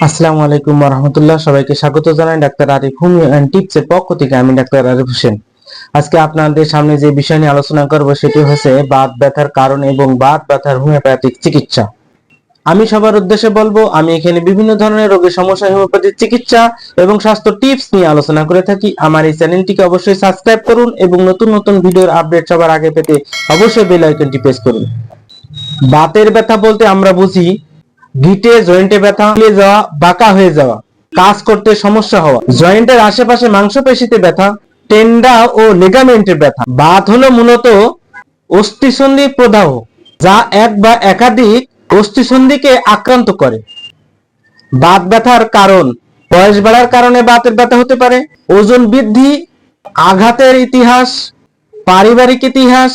আসসালামু আলাইকুম ওয়া রাহমাতুল্লাহ। সবাইকে স্বাগত জানাই doctor Arif homeo and tips এর পক্ষ থেকে। আমি ডাক্তার আরিফ হোসেন। আজকে আপনাদের সামনে যে বিষয় নিয়ে আলোচনা করব সেটি হচ্ছে বাত ব্যথার কারণ এবং বাত ব্যথার হোমিওপ্যাথিক চিকিৎসা। আমি সবার উদ্দেশ্যে বলবো, আমি এখানে বিভিন্ন ধরনের রোগের সমস্যা, হোমিওপ্যাথিক চিকিৎসা এবং স্বাস্থ্য টিপস নিয়ে আলোচনা করে থাকি। আমার এই চ্যানেলটিকে অবশ্যই সাবস্ক্রাইব করুন এবং নতুন নতুন ভিডিওর আপডেট সবার আগে পেতে অবশ্যই বেল আইকনটি প্রেস করুন। বাতের ব্যথা বলতে আমরা বুঝি গিটে জয়েন্টে ব্যথা, ফুলে যাওয়া, বাঁকা হয়ে যাওয়া, কাজ করতে সমস্যা হওয়া, জয়েন্টের আশেপাশে মাংসপেশিতে ব্যথা, টেন্ডা ও লিগামেন্টের ব্যথা। বাত হলো মূলত অস্থিসন্ধি প্রদাহ, যা এক বা একাধিক অস্থিসন্ধিকে আক্রান্ত করে। বাত ব্যথার কারণ: বয়স বাড়ার কারণে বাতের ব্যথা হতে পারে, ওজন বৃদ্ধি, আঘাতের ইতিহাস, পারিবারিক ইতিহাস,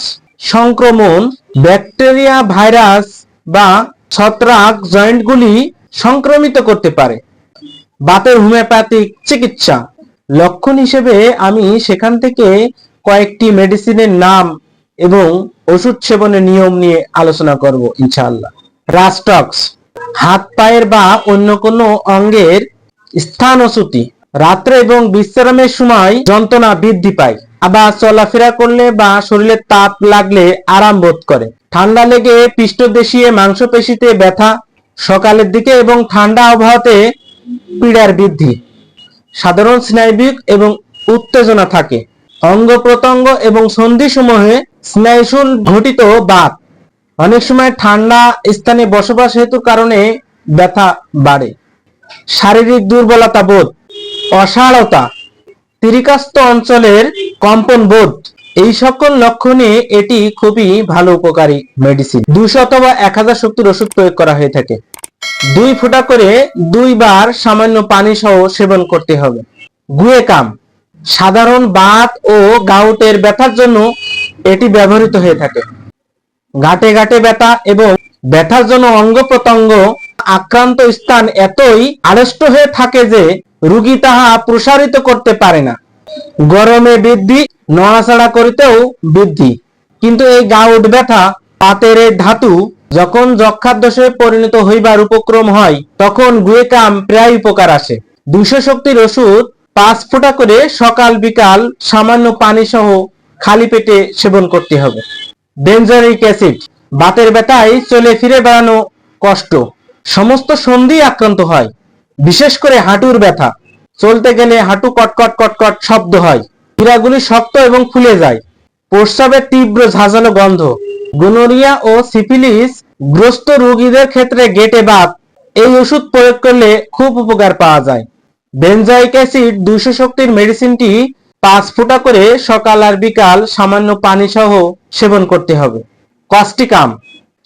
সংক্রমণ, ব্যাকটেরিয়া, ভাইরাস বা ছত্রাক জয়েন্টগুলি সংক্রমিত করতে পারে। বাতের হোমিওপ্যাথিক চিকিৎসা লক্ষণ হিসেবে আমি সেখান থেকে কয়েকটি মেডিসিনের নাম এবং ওষুধ সেবনের নিয়ম নিয়ে আলোচনা করব ইনশাআল্লাহ। রাস্টক্স: হাত পায়ের বা অন্য কোনো অঙ্গের স্থানচ্যুতি, রাত্রে এবং বিশ্রামের সময় যন্ত্রণা বৃদ্ধি পায়, আবার চলাফেরা করলে বা শরীরে তাপ লাগলে আরাম বোধ করে। ঠান্ডা লেগে পৃষ্ঠদেশীয় মাংসপেশিতে ব্যথা, সকালের দিকে এবং ঠান্ডা আবহাওয়াতে পীড়ার বৃদ্ধি, সাধারণ স্নায়বিক এবং উত্তেজনা থাকে, অঙ্গ প্রত্যঙ্গ এবং সন্ধিসমূহে স্নায়ুশুল ঘটিত বাত, অনেক সময় ঠান্ডা স্থানে বসবাস হেতুর কারণে ব্যথা বাড়ে। শারীরিক দুর্বলতা বোধ, অসাড়তা, তিরিকাস্থ অঞ্চলের কম্পন বোধ, এই সকল লক্ষণে এটি খুবই ভালো উপকারী মেডিসিন। 200 অথবা 1000 শক্তির ওষুধ প্রয়োগ করা হয়ে থাকে। 2 ফোঁটা করে 2 বার সামান্য পানি সহ সেবন করতে হবে। গুয়েকাম: সাধারণ বাত ও গাউটের ব্যথার জন্য এটি ব্যবহৃত হয়ে থাকে। গাঁটে গাঁটে ব্যথা এবং ব্যথার জন্য অঙ্গ প্রত্যঙ্গ আক্রান্ত স্থান এতই আড়ষ্ট হয়ে থাকে যে রোগী তাহা প্রসারিত করতে পারে না। গরমে বৃদ্ধি, নড়াচড়া করিতেও বৃদ্ধি। কিন্তু এই গাউট ব্যথা পাতের ধাতু যখন যক্ষাদোষে পরিণত হইবার উপক্রম হয় তখন গুয়েকাম প্রায় উপকার আসে। 200 শক্তির ওষুধ 5 ফোঁটা করে সকাল বিকাল সামান্য পানি সহ খালি পেটে সেবন করতে হবে। বেনজোইক অ্যাসিড: বাতের ব্যথায় চলে ফিরে বেড়ানো কষ্ট, সমস্ত সন্ধি আক্রান্ত হয়, বিশেষ করে হাঁটুর ব্যথা, চলতে গেলে হাঁটু কটকট কটকট শব্দ হয়, শিরাগুলি শক্ত এবং ফুলে যায়, প্রস্রাবের তীব্র ঝাঁঝালো গন্ধ। গোনোরিয়া ও সিফিলিস গ্রস্ত রোগীদের ক্ষেত্রে গেটে বাত এই ওষুধ প্রয়োগ করলে খুব উপকার পাওয়া যায়। বেনজোইক অ্যাসিড 200 শক্তির মেডিসিনটি 5 ফোঁটা করে সকাল আর বিকাল সামান্য পানি সহ সেবন করতে হবে। কস্টিকাম: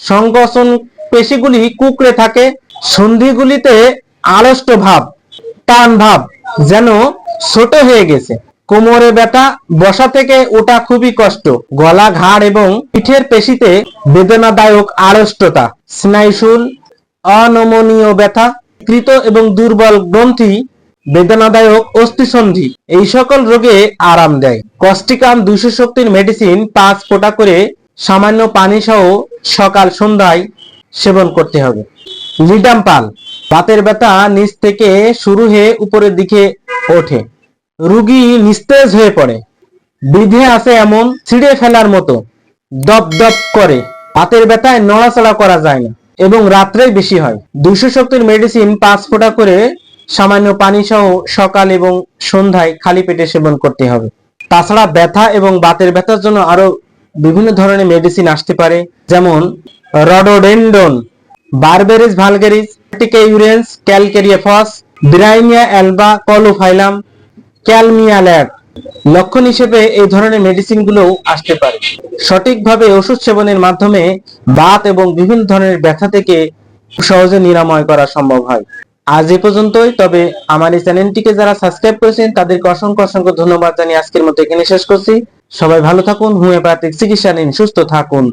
সংকোচন পেশিগুলি কুঁকড়ে থাকে, সন্ধিগুলিতে আড়ষ্ট ভাব, টান ভাব, যেন ছোট হয়ে গেছে, কোমরে ব্যথা, বসা থেকে ওঠা খুবই কষ্ট, গলা, ঘাড় এবং পিঠের পেশিতে বেদনাদায়ক আড়ষ্টতা, স্নায়ুশুল অনমনীয় ব্যথা, কৃত এবং দুর্বল গ্রন্থি, বেদনাদায়ক অস্থিসন্ধি, এই সকল রোগে আরাম দেয়। কস্টিকাম 200 শক্তির মেডিসিন 5 ফোঁটা করে সামান্য পানি সহ সকাল সন্ধ্যায় সেবন করতে হবে। লিডাম্পাল: বাতের ব্যথা নিচ থেকে শুরু হয়ে উপরের দিকে ওঠে, রোগী নিস্তেজ হয়ে পড়ে, বিধে আছে এমন ছিঁড়ে ফেলার মতো দপ দপ করে, বাতের ব্যথায় নড়াচড়া করা যায় না এবং রাত্রে বেশি হয়। 200 শক্তির মেডিসিন 5 ফোঁটা করে সামান্য পানি সহ সকাল এবং সন্ধ্যায় খালি পেটে সেবন করতে হবে। তাছাড়া ব্যথা এবং বাতের ব্যথার জন্য আরো বিভিন্ন ধরনের মেডিসিন আসতে পারে, যেমন রডোডেন্ডন, বারবেরিস ভালগেরিস, টিকেউরেন্স, ক্যালকেরিয়াফস, ব্রাইনিয়া অ্যালবা, কলোফাইলাম, ক্যালমিয়াল্যাট। লক্ষণ হিসেবে এই ধরনের মেডিসিনগুলোও আসতে পারে। সঠিকভাবে ওষুধ সেবনের মাধ্যমে বাত এবং বিভিন্ন ধরনের ব্যথা থেকে সহজে নিরাময় করা সম্ভব হয়। আজ এ পর্যন্তই। তবে আমার এই চ্যানেলটিকে যারা সাবস্ক্রাইব করেছেন তাদেরকে অসংখ্য অসংখ্য ধন্যবাদ জানিয়ে আজকের মতো এখানে শেষ করছি। সবাই ভালো থাকুন, হোমিওপ্যাথিক চিকিৎসা নিন, সুস্থ থাকুন।